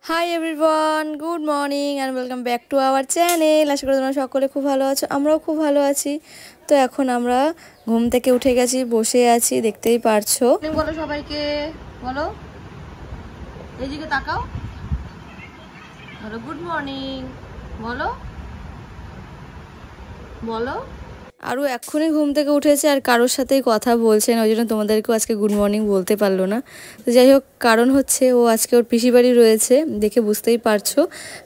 High everyone, good morning and welcome back to our channel. আশা করি তোমরা সকলে খুব ভালো আছো, আমরাও খুব ভালো আছি। তো এখন আমরা ঘুম থেকে উঠে গেছি, বসে আছি, দেখতেই পারছো। বলো সবাইকে, বলো, এইদিকে তাকাও, বলো গুড মর্নিং, বলো বলো। আরও এক্ষুনি ঘুম থেকে উঠেছে আর কারোর সাথেই কথা বলছে না, ওই জন্য তোমাদেরকেও আজকে গুড মর্নিং বলতে পারলো না। তো যাই হোক, কারণ হচ্ছে ও আজকে ওর পিসি বাড়ি রয়েছে, দেখে বুঝতেই পারছো।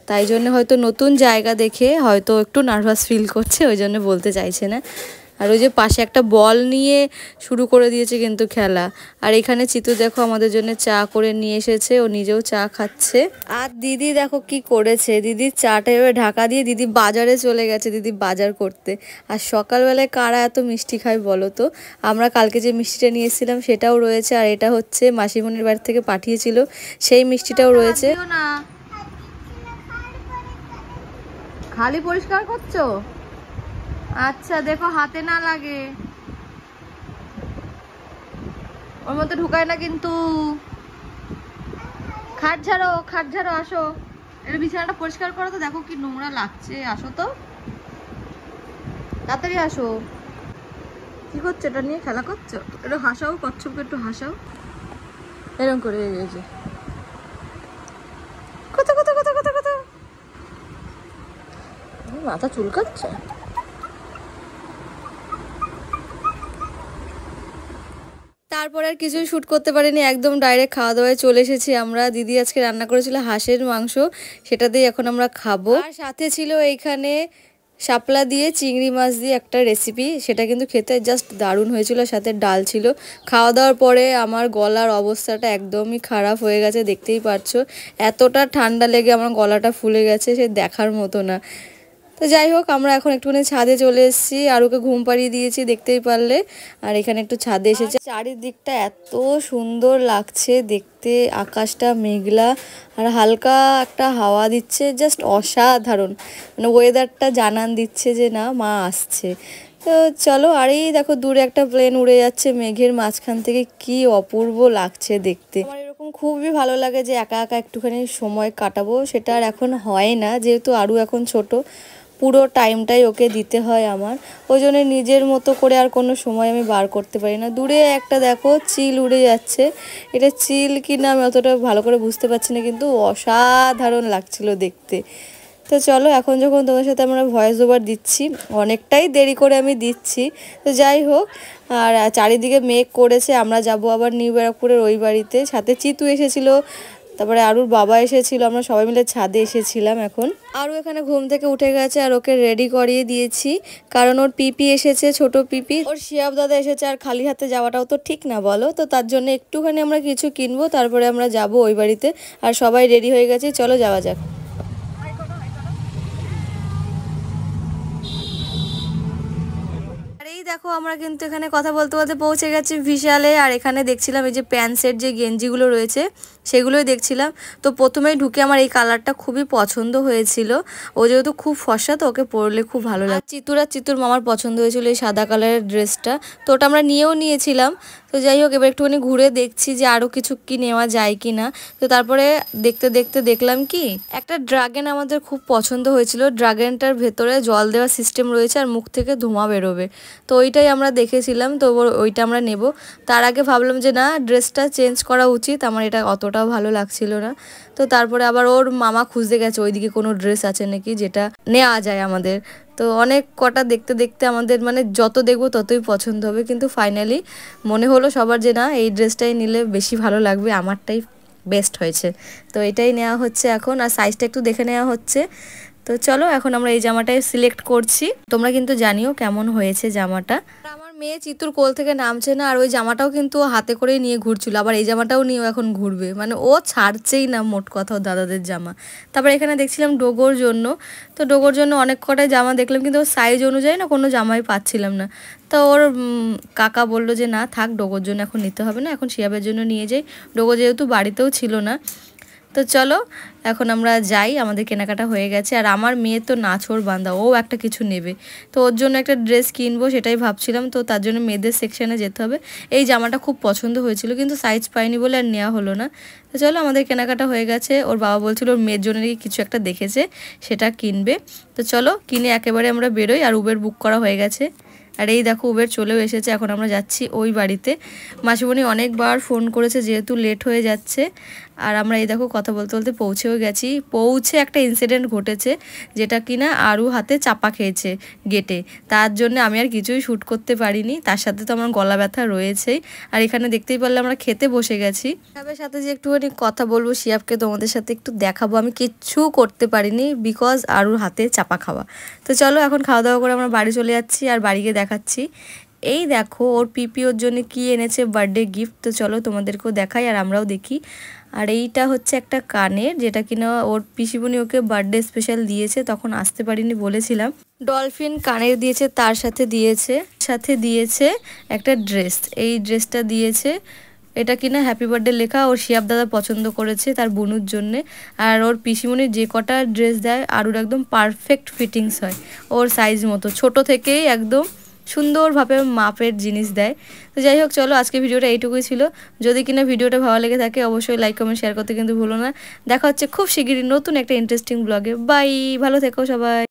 তাই জন্য হয়তো নতুন জায়গা দেখে হয়তো একটু নার্ভাস ফিল করছে, ওই জন্য বলতে চাইছে না। আর ওই যে পাশে একটা বল নিয়ে শুরু করে দিয়েছে কিন্তু খেলা। আর এখানে চিতু দেখো আমাদের জন্য চা করে নিয়ে এসেছে, ও নিজেও চা খাচ্ছে। আর দিদি দেখো কি করেছে, দিদির চাটা এভাবে ঢাকা দিয়ে দিদি বাজারে চলে গেছে, দিদি বাজার করতে। আর সকালবেলায় কারা এত মিষ্টি খায় বলো তো। আমরা কালকে যে মিষ্টিটা নিয়ে এসেছিলাম সেটাও রয়েছে, আর এটা হচ্ছে মাসিমণির বাড়ি থেকে পাঠিয়েছিল সেই মিষ্টিটাও রয়েছে। খালি পরিষ্কার করছো? আচ্ছা, দেখো হাতে না লাগে, ওর মধ্যে ঢুকায় না কিন্তু। খাট ঝাড়ো, খাট ঝাড়ো, আসো, এটা বিছানাটা পরিষ্কার করো তো, দেখো কি নোংরা লাগছে। আসো তো, তাড়াতাড়ি আসো। কি করছো, এটা নিয়ে খেলা করছো? একটু হাসাও, কচ্ছপকে একটু হাসাও, এরকম করে গেছে। কত কত কত কত কত মাথা চুলকাচ্ছে। তারপর আর কিছুই শ্যুট করতে পারিনি, একদম ডাইরেক্ট খাওয়া দাওয়ায় চলে এসেছি আমরা। দিদি আজকে রান্না করেছিল হাঁসের মাংস, সেটা দিয়ে এখন আমরা খাবো। আর সাথে ছিল এইখানে শাপলা দিয়ে চিংড়ি মাছ দিয়ে একটা রেসিপি, সেটা কিন্তু খেতে জাস্ট দারুণ হয়েছিল, সাথে ডাল ছিল। খাওয়া দাওয়ার পরে আমার গলার অবস্থাটা একদমই খারাপ হয়ে গেছে, দেখতেই পারছো। এতটা ঠান্ডা লেগে আমার গলাটা ফুলে গেছে, সে দেখার মতো না। তো যাই হোক, আমরা এখন একটুখানি ছাদে চলে এসেছি, আর ওকে ঘুম পাড়িয়ে দিয়েছি, দেখতেই পারলে। আর এখানে একটু ছাদে এসেছে, চারিদিকটা এত সুন্দর লাগছে দেখতে, আকাশটা মেঘলা আর হালকা একটা হাওয়া দিচ্ছে, জাস্ট অসাধারণ। মানে ওয়েদারটা জানান দিচ্ছে যে না, মা আসছে। তো চলো, আর এই দেখো দূরে একটা প্লেন উড়ে যাচ্ছে মেঘের মাঝখান থেকে, কি অপূর্ব লাগছে দেখতে। আমার এরকম খুবই ভালো লাগে যে একা একা একটুখানি সময় কাটাবো, সেটা আর এখন হয় না, যেহেতু আরও এখন ছোট, পুরো টাইমটাই ওকে দিতে হয় আমার। ওই জন্য নিজের মতো করে আর কোনো সময় আমি বার করতে পারি না। দূরে একটা দেখো চিল উড়ে যাচ্ছে, এটা চিল কি না আমি অতটা ভালো করে বুঝতে পারছি না, কিন্তু অসাধারণ লাগছিল দেখতে। তো চলো, এখন যখন তোমার সাথে আমরা ভয়েস ওভার দিচ্ছি, অনেকটাই দেরি করে আমি দিচ্ছি, তো যাই হোক। আর চারিদিকে মেঘ করেছে, আমরা যাব আবার নিউ ব্যারাকপুরের ওই বাড়িতে। সাথে চিতু এসেছিলো, তারপরে আরুর বাবা এসেছিল, আমরা সবাই মিলে ছাদে এসেছিলাম। এখন আরও এখানে ঘুম থেকে উঠে গেছে, আর ওকে রেডি করিয়ে দিয়েছি, কারণ ওর পিপি এসেছে, ছোট পিপি, ওর শিয়াব দাদা এসেছে, আর খালি হাতে যাওয়াটাও তো ঠিক না বলো। তো তার জন্য একটুখানি আমরা কিছু কিনবো, তারপরে আমরা যাব ওই বাড়িতে। আর সবাই রেডি হয়ে গেছে, চলো যাওয়া যাক। এই দেখো, আমরা কিন্তু এখানে কথা বলতে বলতে পৌঁছে গেছি বিশালে। আর এখানে দেখছিলাম এই যে প্যান্টসের যে গেঞ্জিগুলো রয়েছে সেগুলোই দেখছিলাম। তো প্রথমেই ঢুকে আমার এই কালারটা খুবই পছন্দ হয়েছিল, ও যেহেতু খুব ফর্সা, তো ওকে পরলে খুব ভালো লাগে। চিতুর মামার পছন্দ হয়েছিল এই সাদা কালারের ড্রেসটা, তো ওটা আমরা নিয়েও নিয়েছিলাম। তো যাই হোক, এবার একটুখানি ঘুরে দেখছি যে আরও কিছু কি নেওয়া যায় কি না। তো তারপরে দেখতে দেখতে দেখলাম কি একটা ড্রাগন আমাদের খুব পছন্দ হয়েছিল। ড্রাগনটার ভেতরে জল দেওয়ার সিস্টেম রয়েছে, আর মুখ থেকে ধোঁয়া বেরোবে, তো ওইটাই আমরা দেখেছিলাম, তো ওইটা আমরা নেব। তার আগে ভাবলাম যে না, ড্রেসটা চেঞ্জ করা উচিত, আমার এটা অতটাও ভালো লাগছিল না। তো তারপরে আবার ওর মামা খুঁজতে গেছে ওইদিকে কোনো ড্রেস আছে নাকি যেটা নেওয়া যায় আমাদের। তো অনেক কটা দেখতে দেখতে আমাদের মানে যত দেখবো ততই পছন্দ হবে, কিন্তু ফাইনালি মনে হলো সবার যে না, এই ড্রেসটাই নিলে বেশি ভালো লাগবে, আমারটাই বেস্ট হয়েছে। তো এটাই নেওয়া হচ্ছে এখন, আর সাইজটা একটু দেখে নেওয়া হচ্ছে। তো চলো, এখন আমরা এই জামাটাই সিলেক্ট করছি, তোমরা কিন্তু জানিও কেমন হয়েছে জামাটা। আমার মেয়ে চিতুর কোল থেকে নামছে না, আর ওই জামাটাও কিন্তু হাতে করেই নিয়ে ঘুরছিল, আবার এই জামাটাও নিয়েও এখন ঘুরবে, মানে ও ছাড়ছেই না মোট কথা দাদাদের জামা। তারপর এখানে দেখছিলাম ডোগোর জন্য, তো ডোগোর জন্য অনেক কটাই জামা দেখলাম, কিন্তু ওর সাইজ অনুযায়ী না কোনো জামাই পাচ্ছিলাম না। তো ওর কাকা বললো যে না থাক, ডোগোর জন্য এখন নিতে হবে না, এখন শিয়াবের জন্য নিয়ে যাই। ডোগো যেহেতু বাড়িতেও ছিল না, তো চলো এখন আমরা যাই, আমাদের কেনাকাটা হয়ে গেছে। আর আমার মেয়ে তো নাছোড় বান্দা, ও একটা কিছু নেবে, তো ওর জন্য একটা ড্রেস কিনবো সেটাই ভাবছিলাম। তো তার জন্য মেয়েদের সেকশানে যেতে হবে। এই জামাটা খুব পছন্দ হয়েছিল কিন্তু সাইজ পাইনি বলে আর নেওয়া হলো না। তো চলো আমাদের কেনাকাটা হয়ে গেছে। ওর বাবা বলছিল ওর মেয়ের জন্য কিছু একটা দেখেছে সেটা কিনবে। তো চলো কিনে একেবারে আমরা বেরোই। আর উবের বুক করা হয়ে গেছে। আর এই দেখো উবের চলেও এসেছে, এখন আমরা যাচ্ছি ওই বাড়িতে। মাসিমণি অনেকবার ফোন করেছে যেহেতু লেট হয়ে যাচ্ছে। আর আমরা এই দেখো কথা বলতে বলতে পৌঁছেও গেছি। পৌঁছে একটা ইনসিডেন্ট ঘটেছে যেটা কিনা আরু হাতে চাপা খেয়েছে গেটে, তার জন্য আমি আর কিছুই শ্যুট করতে পারিনি। তার সাথে তো আমার গলা ব্যথা রয়েছেই। আর এখানে দেখতেই পারলে আমরা খেতে বসে গেছি। শিয়াবের সাথে যে একটুখানি কথা বলবো, শিয়াবকে তোমাদের সাথে একটু দেখাবো, আমি কিচ্ছু করতে পারিনি বিকজ আরুর হাতে চাপা খাওয়া। তো চলো এখন খাওয়া দাওয়া করে আমরা বাড়ি চলে যাচ্ছি আর বাড়িকে দেখাচ্ছি। এই দেখো ওর পিপি ওর জন্য কি এনেছে বার্থডে গিফট। তো চলো তোমাদেরকেও দেখাই আর আমরাও দেখি। আর এইটা হচ্ছে একটা কানের, যেটা কিনা ওর পিসিমণি ওকে বার্থডে স্পেশাল দিয়েছে, তখন আসতে পারিনি বলেছিলাম। ডলফিন কানের দিয়েছে, তার সাথে দিয়েছে একটা ড্রেস। এই ড্রেসটা দিয়েছে, এটা কিনা হ্যাপি বার্থডে লেখা, ওর শিয়াব দাদা পছন্দ করেছে তার বোনুর জন্যে। আর ওর পিসিমণির যে কটা ড্রেস দেয় আরুর একদম পারফেক্ট ফিটিংস হয়, ওর সাইজ মতো, ছোট থেকেই একদম সুন্দরভাবে মাপের জিনিস দেয়। তো যাই হোক চলো আজকে ভিডিওটা এইটুকুই ছিল। যদি কিনা ভিডিওটা ভালো লেগে থাকে অবশ্যই লাইক কমেন্ট শেয়ার করতে কিন্তু ভুলো না। দেখা হচ্ছে খুব শিগগিরই নতুন একটা ইন্টারেস্টিং ব্লগে। বাই, ভালো থেকো সবাই।